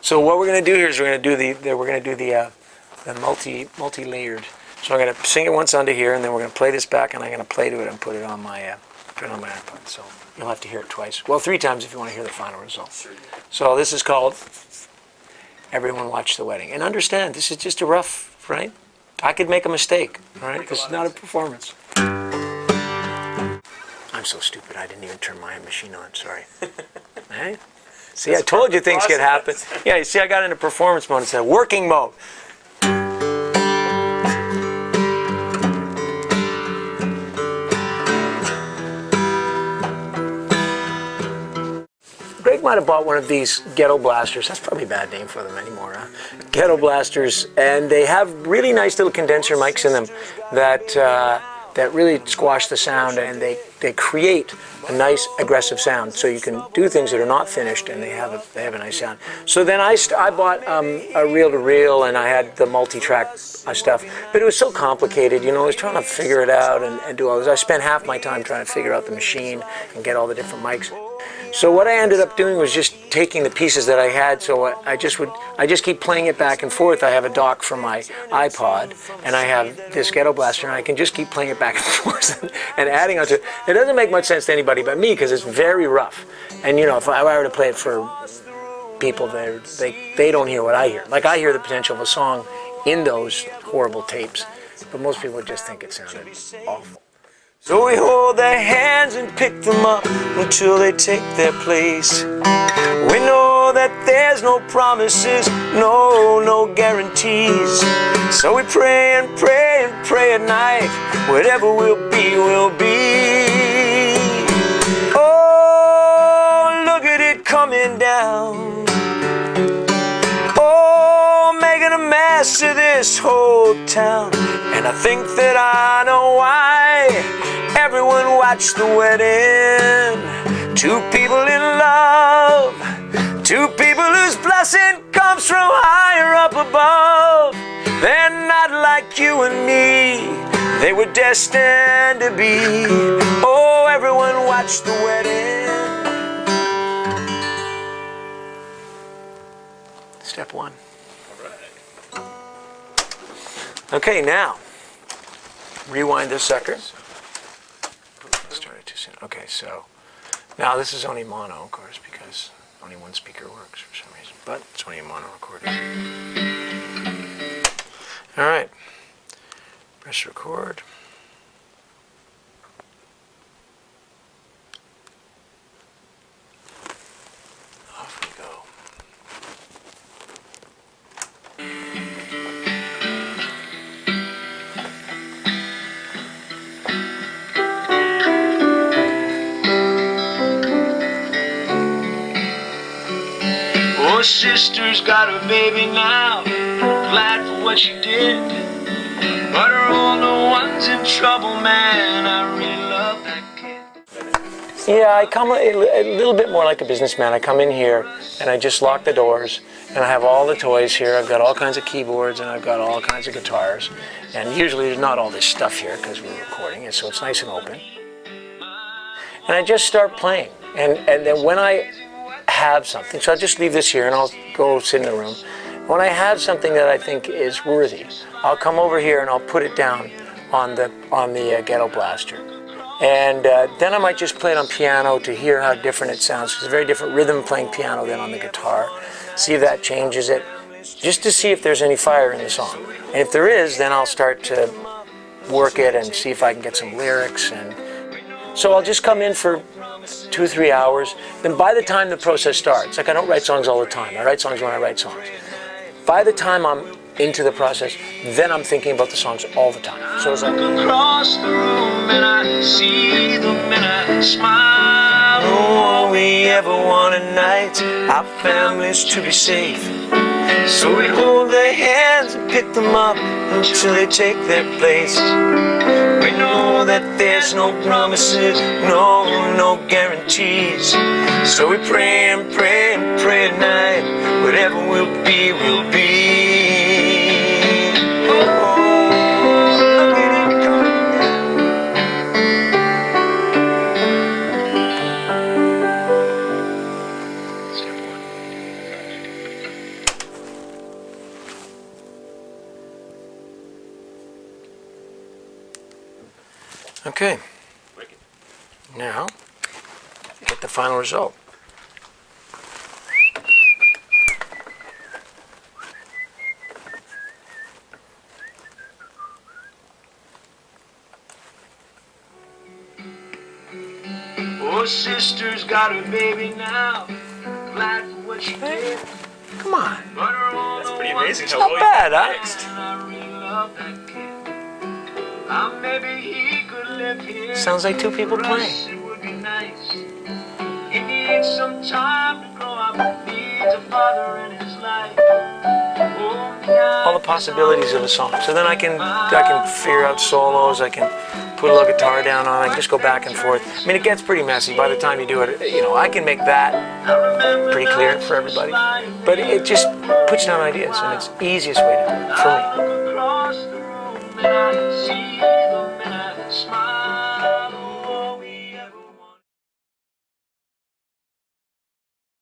So what we're going to do here is we're going to do the multi-layered. So I'm going to sing it once under here, and then we're going to play this back, and I'm going to play to it and put it on my iPod. So you'll have to hear it twice. Well, 3 times if you want to hear the final result. So this is called Everyone Watch the Wedding. And understand, this is just a rough, right? I could make a mistake, all right? This is not a performance. I'm so stupid, I didn't even turn my machine on, sorry. Hey? See, I told you things could happen. Yeah, you see, I got into performance mode. It's a working mode. Greg might have bought one of these ghetto blasters. That's probably a bad name for them anymore, huh? Ghetto blasters, and they have really nice little condenser mics in them that really squash the sound, and they create a nice aggressive sound. So you can do things that are not finished, and they have a nice sound. So then I bought a reel-to-reel, and I had the multi-track stuff, but it was so complicated. You know, I was trying to figure it out and do all this. I spent half my time trying to figure out the machine and get all the different mics. So what I ended up doing was just taking the pieces that I had. So I just keep playing it back and forth. I have a dock from my iPod, and I have this ghetto blaster, and I can just keep playing it back and forth and adding onto it. It doesn't make much sense to anybody but me because it's very rough. And you know, if I were to play it for people, they don't hear what I hear. Like I hear the potential of a song in those horrible tapes, but most people just think it sounded awful. So we hold their hands and pick them up until they take their place. We know that there's no promises, no guarantees. So we pray and pray and pray at night. Whatever will be, will be. Oh, look at it coming down. Oh, making a mess of this whole town. And I think that I know why. Everyone watched the wedding. 2 people in love. 2 people whose blessing comes from higher up above. They're not like you and me. They were destined to be. Oh, everyone watched the wedding. Step 1. All right. Okay, now rewind this sucker. Started too soon. Okay, so now this is only mono, of course, because only one speaker works for some reason, but it's only a mono recording. All right, press record. Off we go. Oh, sister's got her baby now, glad for what she did. But her older one's in trouble, man, I really love that kid. Yeah, I come a little bit more like a businessman. I come in here and I just lock the doors, and I have all the toys here. I've got all kinds of keyboards, and I've got all kinds of guitars. And usually there's not all this stuff here because we're recording it, so it's nice and open. And I just start playing. And then when I have something, so I'll just leave this here and I'll go sit in the room. When I have something that I think is worthy, I'll come over here and I'll put it down on the ghetto blaster. And then I might just play it on piano to hear how different it sounds. It's a very different rhythm playing piano than on the guitar. See if that changes it, just to see if there's any fire in the song. And if there is, then I'll start to work it and see if I can get some lyrics. And so I'll just come in for 2 or 3 hours. Then by the time the process starts, like I don't write songs all the time. I write songs when I write songs. By the time I'm into the process, then I'm thinking about the songs all the time. So it's like across the room and I see them and I smile. Oh, all we ever want tonight, our families to be safe. So we hold their hands and pick them up until they take their place. We know that there's no promises, no guarantees. So we pray and pray and pray at night. Whatever will be, will be. Okay. Now, get the final result. Oh, sister's got a baby now. Glad for what she did. Come on. That's pretty amazing how Not well bad, you huh? mixed. And I really love that kid. Maybe he could live here. Sounds like two people For us, playing. it would be nice. He needs some time to grow up. Needs a father in his life. All the possibilities of a song. So then I can figure out solos. I can put a little guitar down on it. I can just go back and forth. I mean, it gets pretty messy by the time you do it. You know, I can make that pretty clear for everybody. But it just puts down ideas, and it's the easiest way to do it for me. Across the room and I see